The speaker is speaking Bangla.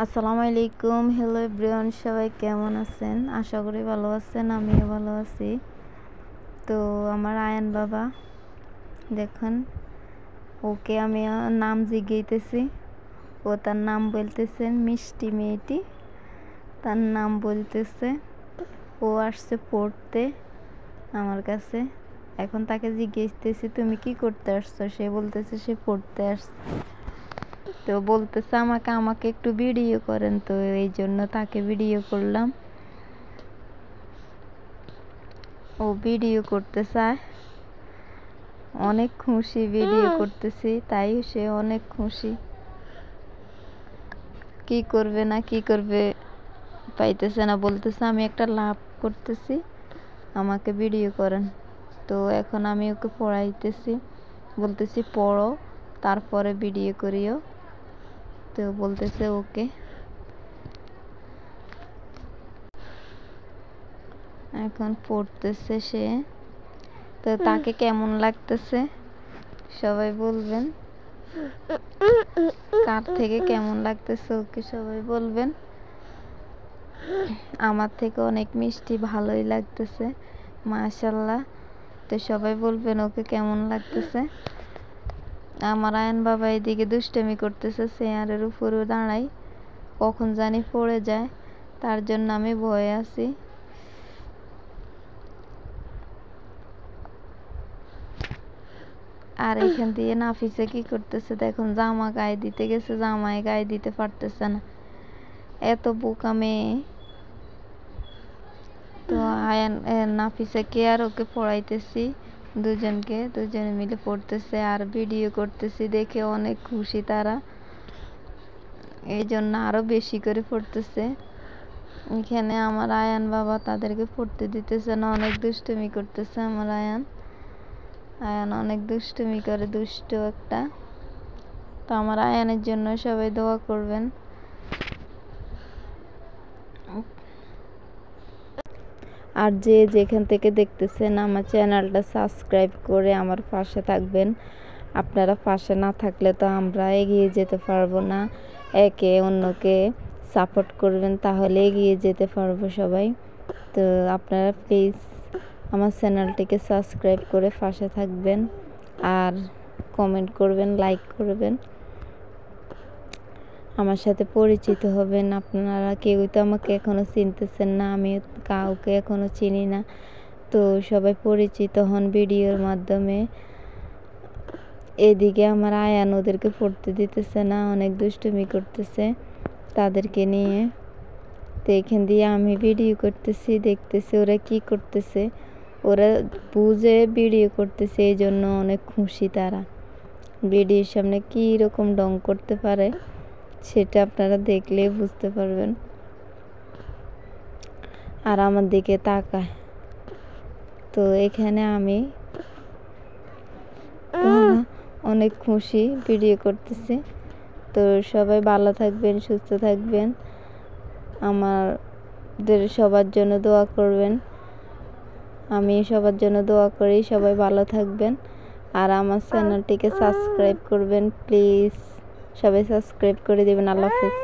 আসসালামু আলাইকুম। হ্যালো এভরিওয়ান, সবাই কেমন আছেন? আশা করি ভালো আছেন, আমিও ভালো আছি। তো আমার আয়ান বাবা দেখুন, ওকে আমি নাম জিজ্ঞাইতেছি, ও তার নাম বলতেছে মিষ্টি মেয়েটি, তার নাম বলতেছে। ও আসছে পড়তে আমার কাছে। এখন তাকে জিজ্ঞেসতেছি তুমি কি করতে আসছো, সে বলতেছে সে পড়তে আসছে। তো বলতেছে আমাকে একটু ভিডিও করেন, তো এই জন্য তাকে ভিডিও করলাম। ও ভিডিও করতে চায়, অনেক খুশি ভিডিও করতেছি, তাই সে অনেক খুশি। কি করবে না কি করবে পাইতেছে না, বলতেছে আমি একটা লাভ করতেছি, আমাকে ভিডিও করেন। তো এখন আমি ওকে পড়াইতেছি, বলতেছি পড়ো তারপরে ভিডিও করিও। তো বলতেছে ওকে। এখন পড়তেছে সে। তো তাকে কেমন লাগতেছে সবাই বলবেন, কার থেকে কেমন লাগতেছে ওকে সবাই বলবেন। আমার থেকে অনেক মিষ্টি, ভালোই লাগতেছে, মাশাআল্লাহ। তো সবাই বলবেন ওকে কেমন লাগতেছে। আমার আয়ন বাবা এদিকে দুষ্টামি করতেছে, চেয়ারের উপরেও দাঁড়াই, কখন জানি পড়ে যায়, তার জন্য আমি ভয়ে আছি। আর এখান দিয়ে নাফিসে কি করতেছে দেখুন, জামা গায়ে দিতে গেছে, জামায় গায়ে দিতে পারতেছে না, এত বোকা মেয়ে। তো আয়ান নাফিসাকে আর ওকে পড়াইতেছি, দুজনে মিলে পড়তেছে আর ভিডিও করতেছি, দেখে অনেক খুশি তারা, এই জন্য আরো বেশি করে পড়তেছে। এখানে আমার আয়ান বাবা তাদেরকে পড়তে দিতেছে না, অনেক দুষ্টুমি করতেছে আমার আয়ান অনেক দুষ্টুমি করে, দুষ্ট একটা। তো আমার আয়ানের জন্য সবাই দোয়া করবেন। আর যে যেখান থেকে দেখতেছেন আমার চ্যানেলটা সাবস্ক্রাইব করে আমার পাশে থাকবেন। আপনারা পাশে না থাকলে তো আমরা এগিয়ে যেতে পারবো না। একে অন্যকে সাপোর্ট করবেন, তাহলে এগিয়ে যেতে পারবো সবাই। তো আপনারা প্লিজ আমার চ্যানেলটিকে সাবস্ক্রাইব করে পাশে থাকবেন আর কমেন্ট করবেন, লাইক করবেন, আমার সাথে পরিচিত হবেন। আপনারা কেউই তো আমাকে এখনো চিনতেছেন না, আমি কাউকে এখনো চিনি না। তো সবাই পরিচিত হন ভিডিওর মাধ্যমে। এদিকে আমার আয়ান ওদেরকে পড়তে দিতেছে না, অনেক দুষ্টুমি করতেছে তাদেরকে নিয়ে। তো এখান দিয়ে আমি ভিডিও করতেছি, দেখতেছি ওরা কি করতেছে, ওরা বুঝে ভিডিও করতেছে, এই জন্য অনেক খুশি তারা। ভিডিওর সামনে কী রকম ঢং করতে পারে সেটা আপনারা দেখলে বুঝতে পারবেন। আর আমার দিকে তাকায়। তো এখানে আমি অনেক খুশি ভিডিও করতেছি। তো সবাই ভালো থাকবেন, সুস্থ থাকবেন, আমাদের সবার জন্য দোয়া করবেন। আমি সবার জন্য দোয়া করি, সবাই ভালো থাকবেন। আর আমার চ্যানেলটিকে সাবস্ক্রাইব করবেন প্লিজ, সবাই সাবস্ক্রাইব করে দেবেন। আল্লাহ হাফেজ।